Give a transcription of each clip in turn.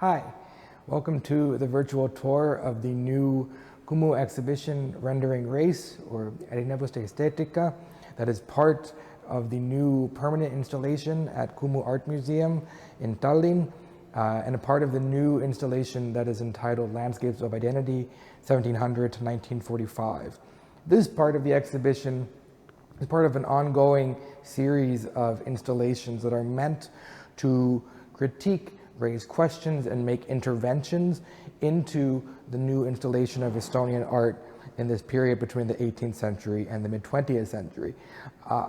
Hi, welcome to the virtual tour of the new Kumu exhibition rendering race, or Erinevuste esteetika, that is part of the new permanent installation at Kumu Art Museum in Tallinn, and a part of the new installation that is entitled Landscapes of Identity, 1700 to 1945. This part of the exhibition is part of an ongoing series of installations that are meant to critique, raise questions, and make interventions into the new installation of Estonian art in this period between the 18th century and the mid-20th century.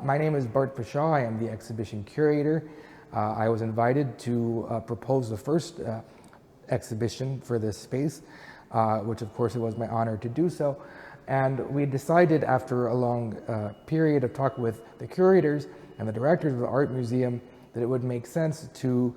My name is Bart Pushaw. I am the exhibition curator. I was invited to propose the first exhibition for this space, which of course it was my honor to do so. And we decided, after a long period of talk with the curators and the directors of the art museum, that it would make sense to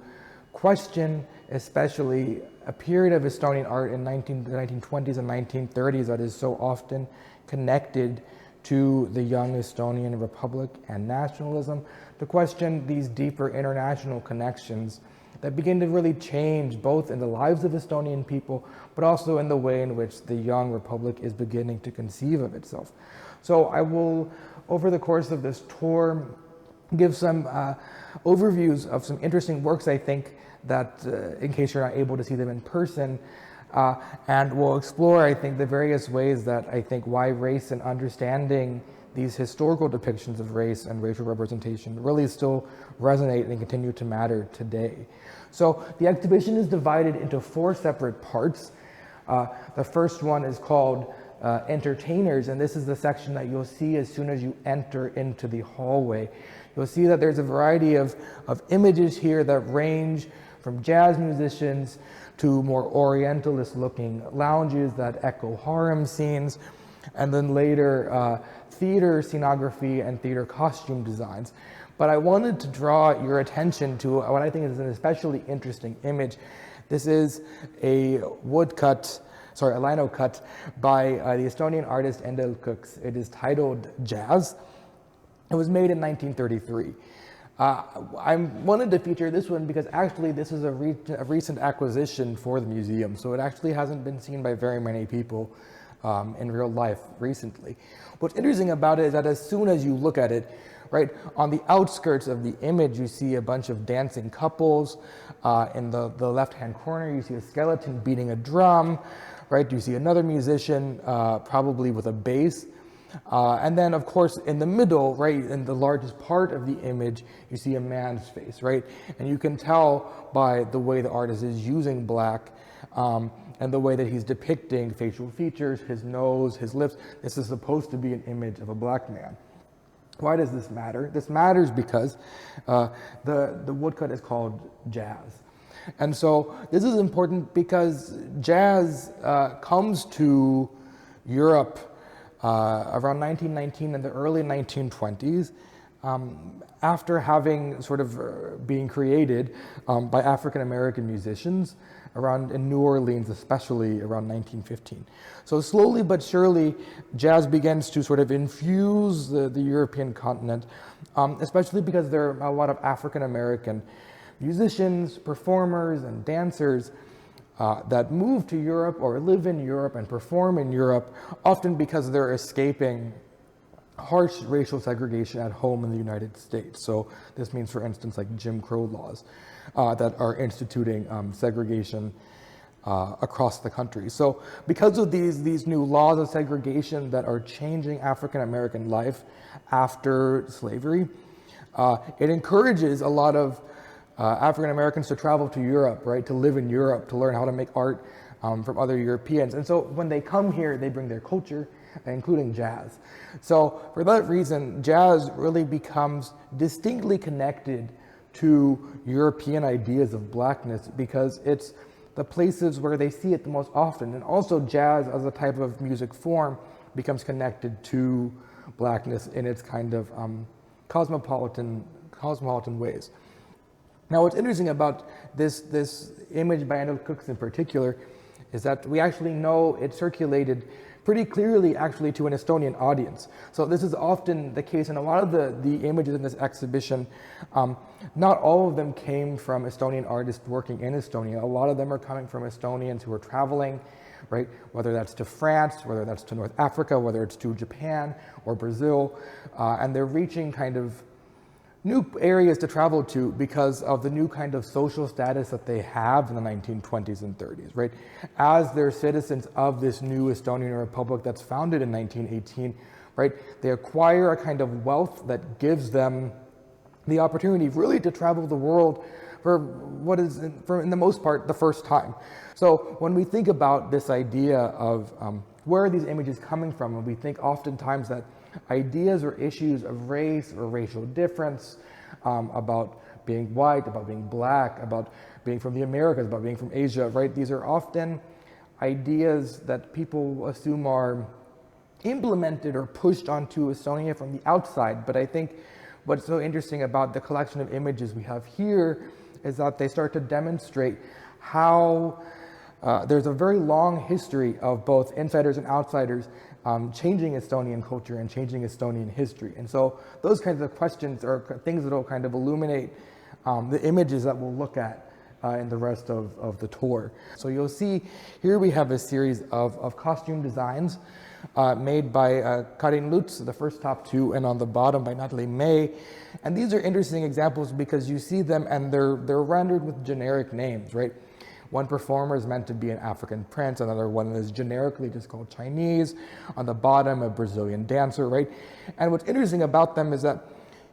question especially a period of Estonian art in the 1920s and 1930s that is so often connected to the young Estonian Republic and nationalism, to question these deeper international connections that begin to really change both in the lives of Estonian people, but also in the way in which the young Republic is beginning to conceive of itself. So I will, over the course of this tour, give some overviews of some interesting works, I think, that in case you're not able to see them in person, and we'll explore, I think, the various ways that I think why race and understanding these historical depictions of race and racial representation really still resonate and continue to matter today. So the exhibition is divided into 4 separate parts. The first one is called Entertainers, and this is the section that you'll see as soon as you enter into the hallway. You'll see that there's a variety of images here that range from jazz musicians to more orientalist looking lounges that echo harem scenes, and then later theater scenography and theater costume designs. But I wanted to draw your attention to what I think is an especially interesting image. This is a lino cut by the Estonian artist Erinevuste. It is titled Jazz. It was made in 1933. I wanted to feature this one because actually this is a recent acquisition for the museum, so it actually hasn't been seen by very many people in real life recently. What's interesting about it is that as soon as you look at it, right, on the outskirts of the image you see a bunch of dancing couples. In the left-hand corner you see a skeleton beating a drum, right? You see another musician probably with a bass. And then, of course, in the middle, right, in the largest part of the image, you see a man's face, right? And you can tell by the way the artist is using black and the way that he's depicting facial features, his nose, his lips. This is supposed to be an image of a black man. Why does this matter? This matters because the woodcut is called jazz. And so this is important because jazz comes to Europe around 1919 and the early 1920s, after having sort of being created by African American musicians around in New Orleans, especially around 1915. So slowly but surely, jazz begins to sort of infuse the European continent, especially because there are a lot of African American musicians, performers, and dancers that move to Europe or live in Europe and perform in Europe, often because they're escaping harsh racial segregation at home in the United States. So this means, for instance, like Jim Crow laws that are instituting segregation across the country. So because of these new laws of segregation that are changing African American life after slavery, it encourages a lot of African Americans to travel to Europe, right, to live in Europe, to learn how to make art from other Europeans. And so when they come here, they bring their culture, including jazz. So for that reason, jazz really becomes distinctly connected to European ideas of blackness because it's the places where they see it the most often. And also jazz as a type of music form becomes connected to blackness in its kind of cosmopolitan ways. Now, what's interesting about this image by Erinevuste in particular is that we actually know it circulated pretty clearly actually to an Estonian audience. So this is often the case in a lot of the images in this exhibition. Not all of them came from Estonian artists working in Estonia. A lot of them are coming from Estonians who are traveling, right? Whether that's to France, whether that's to North Africa, whether it's to Japan or Brazil, and they're reaching kind of new areas to travel to because of the new kind of social status that they have in the 1920s and 30s, right? As they're citizens of this new Estonian Republic that's founded in 1918, right? They acquire a kind of wealth that gives them the opportunity really to travel the world for what is, in the most part, the first time. So when we think about this idea of where are these images coming from, and we think oftentimes that ideas or issues of race or racial difference, about being white, about being black, about being from the Americas, about being from Asia, right? These are often ideas that people assume are implemented or pushed onto Estonia from the outside. But I think what's so interesting about the collection of images we have here is that they start to demonstrate how there's a very long history of both insiders and outsiders changing Estonian culture and changing Estonian history. And so those kinds of questions are things that will kind of illuminate the images that we'll look at in the rest of the tour. So you'll see here we have a series of costume designs made by Karin Lutz, the first top two, and on the bottom by Natalie May. And these are interesting examples because you see them and they're rendered with generic names, right? One performer is meant to be an African prince, another one is generically just called Chinese. On the bottom, a Brazilian dancer, right? And what's interesting about them is that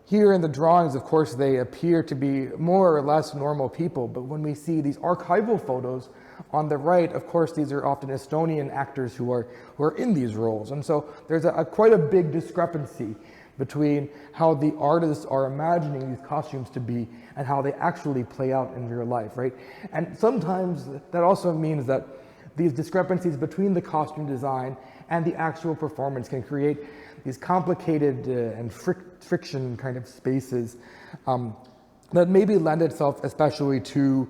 here in the drawings, of course, they appear to be more or less normal people, but when we see these archival photos on the right, of course, these are often Estonian actors who are in these roles. And so there's quite a big discrepancy between how the artists are imagining these costumes to be and how they actually play out in real life, right? And sometimes that also means that these discrepancies between the costume design and the actual performance can create these complicated and friction kind of spaces that maybe lend itself especially to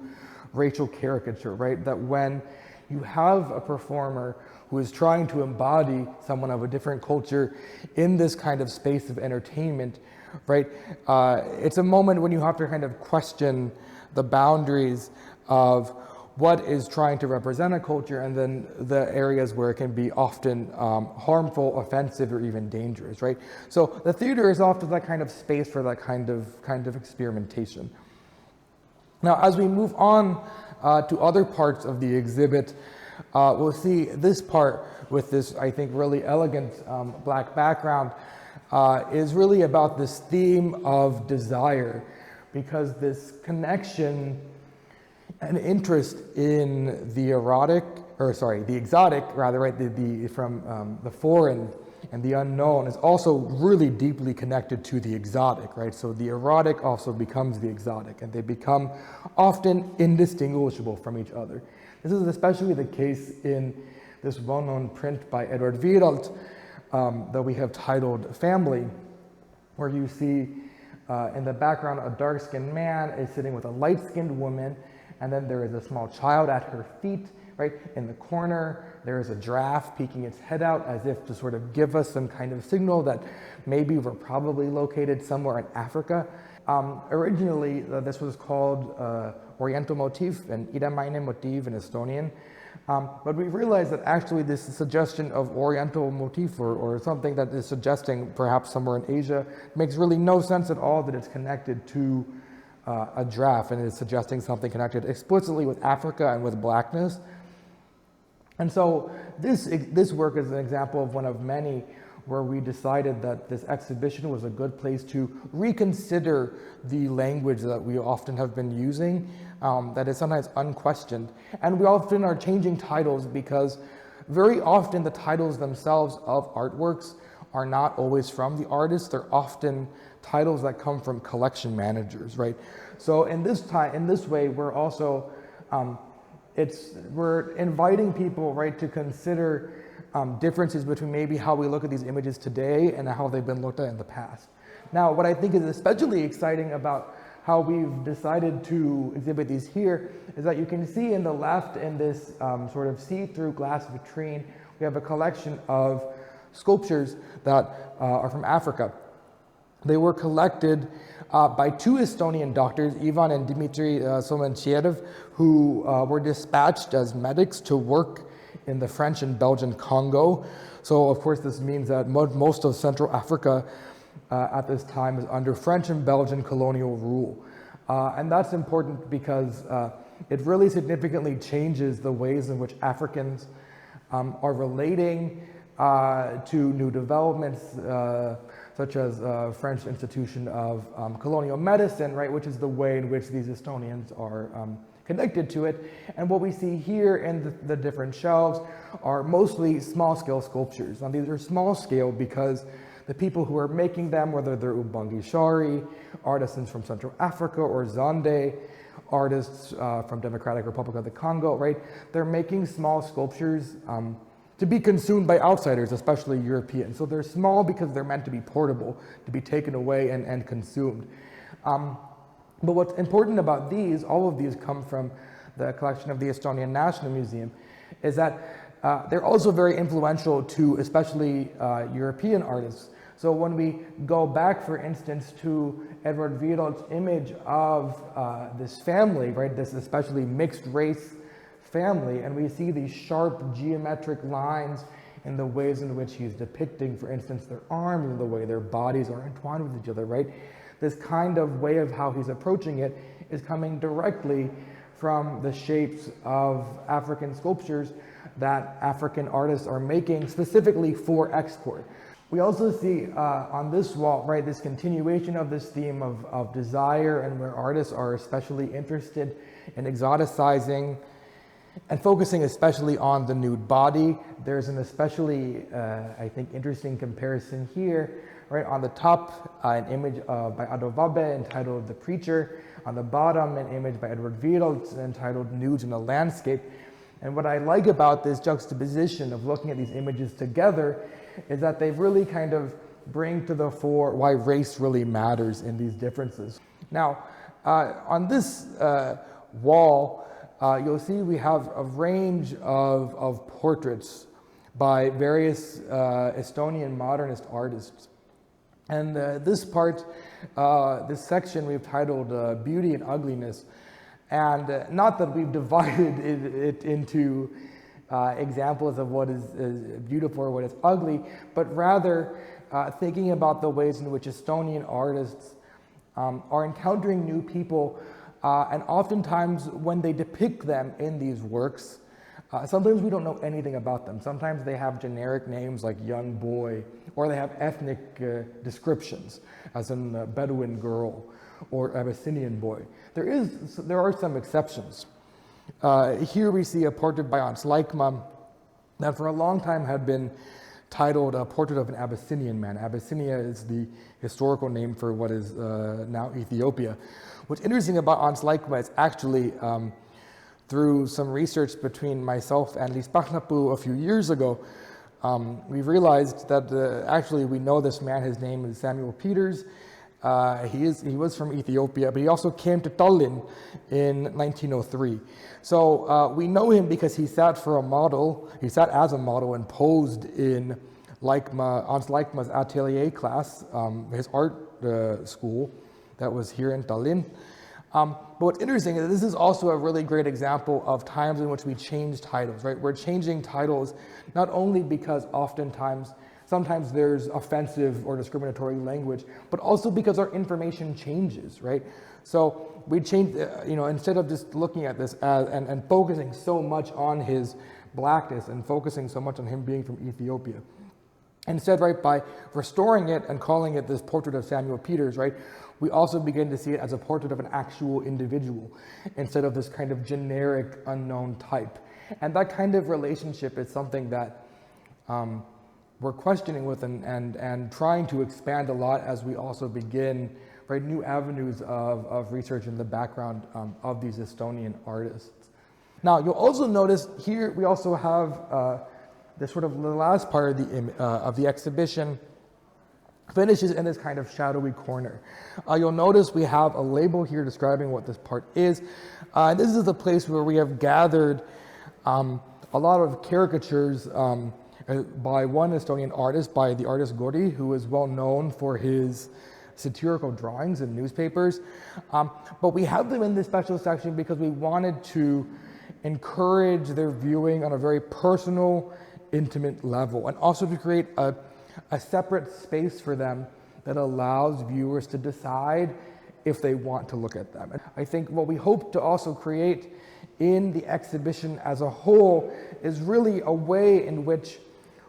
racial caricature, right? That when you have a performer who is trying to embody someone of a different culture in this kind of space of entertainment, right? It's a moment when you have to kind of question the boundaries of what is trying to represent a culture and then the areas where it can be often harmful, offensive, or even dangerous, right? So the theater is often that kind of space for that kind of experimentation. Now, as we move on to other parts of the exhibit, we'll see this part with this, I think, really elegant black background is really about this theme of desire, because this connection and interest in the exotic, rather, right, from the foreign and the unknown is also really deeply connected to the exotic, right? So the erotic also becomes the exotic, and they become often indistinguishable from each other. This is especially the case in this well-known print by Edward Viralt that we have titled Family, where you see in the background a dark-skinned man is sitting with a light-skinned woman, and then there is a small child at her feet, right? In the corner, there is a giraffe peeking its head out as if to sort of give us some kind of signal that maybe we're probably located somewhere in Africa. Originally, this was called Oriental motif and Idamaine motif in Estonian. But we realized that actually this suggestion of Oriental motif or something that is suggesting perhaps somewhere in Asia makes really no sense at all, that it's connected to a giraffe and is suggesting something connected explicitly with Africa and with blackness. And so this work is an example of one of many where we decided that this exhibition was a good place to reconsider the language that we often have been using, that is sometimes unquestioned. And we often are changing titles because very often the titles themselves of artworks are not always from the artist. They're often titles that come from collection managers, right? So in this way, we're also we're inviting people, right, to consider differences between maybe how we look at these images today and how they've been looked at in the past. Now, what I think is especially exciting about how we've decided to exhibit these here is that you can see in the left in this sort of see-through glass vitrine, we have a collection of sculptures that are from Africa. They were collected by two Estonian doctors, Ivan and Dmitry Somentchev, who were dispatched as medics to work in the French and Belgian Congo. So of course this means that most of Central Africa at this time is under French and Belgian colonial rule. And that's important because it really significantly changes the ways in which Africans are relating to new developments, such as French institution of colonial medicine, right, which is the way in which these Estonians are connected to it. And what we see here in the different shelves are mostly small-scale sculptures. Now these are small-scale because the people who are making them, whether they're Ubangishari, artisans from Central Africa, or Zande, artists from Democratic Republic of the Congo, right, they're making small sculptures to be consumed by outsiders, especially Europeans. So they're small because they're meant to be portable, to be taken away and consumed. But what's important about these, all of these come from the collection of the Estonian National Museum, is that they're also very influential to especially European artists. So when we go back, for instance, to Edward Wiedoldt's image of this family, right, this especially mixed race family, and we see these sharp geometric lines in the ways in which he's depicting, for instance, their arms and the way their bodies are entwined with each other, right? This kind of way of how he's approaching it is coming directly from the shapes of African sculptures that African artists are making specifically for export. We also see on this wall, right, this continuation of this theme of desire, and where artists are especially interested in exoticizing and focusing especially on the nude body. There's an especially, I think, interesting comparison here. Right on the top, an image by Ado Vabe entitled The Preacher. On the bottom, an image by Edward Wiedoldt entitled Nudes in a Landscape. And what I like about this juxtaposition of looking at these images together is that they really kind of bring to the fore why race really matters in these differences. Now, on this wall, you'll see we have a range of portraits by various Estonian modernist artists. And this part, this section we've titled Beauty and Ugliness. And not that we've divided it into examples of what is beautiful or what is ugly, but rather thinking about the ways in which Estonian artists are encountering new people, and oftentimes when they depict them in these works, sometimes we don't know anything about them. Sometimes they have generic names like young boy, or they have ethnic descriptions, as in Bedouin girl or Abyssinian boy. There are some exceptions. Here we see a portrait by Ants Laikmaa that for a long time had been titled A Portrait of an Abyssinian Man. Abyssinia is the historical name for what is now Ethiopia. What's interesting about Ants Laikmaa is actually through some research between myself and Liis Pahnapuu a few years ago, we realized that actually we know this man. His name is Samuel Peters. He was from Ethiopia, but he also came to Tallinn in 1903. So we know him because he sat for a model. He sat as a model and posed in Ants Laikmaa's atelier class, his art school that was here in Tallinn. But what's interesting is this is also a really great example of times in which we change titles, right? We're changing titles not only because sometimes there's offensive or discriminatory language, but also because our information changes, right? So we change, instead of just looking at this and focusing so much on his blackness and focusing so much on him being from Ethiopia. Instead, right, by restoring it and calling it this portrait of Samuel Peters, right, we also begin to see it as a portrait of an actual individual instead of this kind of generic unknown type. And that kind of relationship is something that we're questioning with and trying to expand a lot as we also begin, right, new avenues of research in the background of these Estonian artists. Now, you'll also notice here we also have the last part of the exhibition finishes in this kind of shadowy corner. You'll notice we have a label here describing what this part is. This is the place where we have gathered a lot of caricatures by one Estonian artist, by the artist Gori, who is well known for his satirical drawings in newspapers. But we have them in this special section because we wanted to encourage their viewing on a very personal, intimate level, and also to create a separate space for them that allows viewers to decide if they want to look at them. I think what we hope to also create in the exhibition as a whole is really a way in which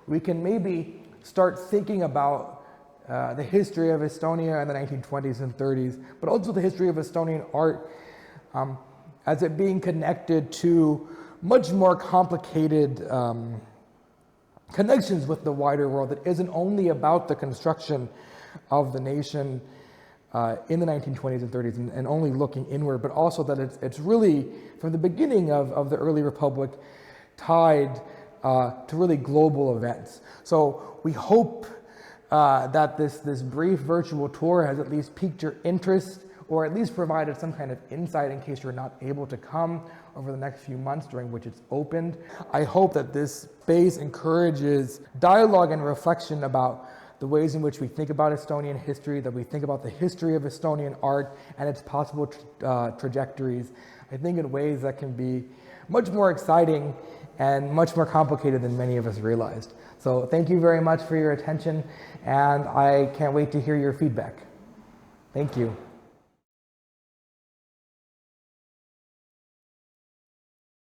we can maybe start thinking about the history of Estonia in the 1920s and 30s, but also the history of Estonian art as it being connected to much more complicated connections with the wider world that isn't only about the construction of the nation in the 1920s and 30s and only looking inward, but also that it's really, from the beginning of the early republic, tied to really global events. So we hope that this brief virtual tour has at least piqued your interest, or at least provided some kind of insight in case you're not able to come over the next few months during which it's opened. I hope that this space encourages dialogue and reflection about the ways in which we think about Estonian history, that we think about the history of Estonian art and its possible trajectories, I think in ways that can be much more exciting and much more complicated than many of us realized. So thank you very much for your attention, and I can't wait to hear your feedback. Thank you.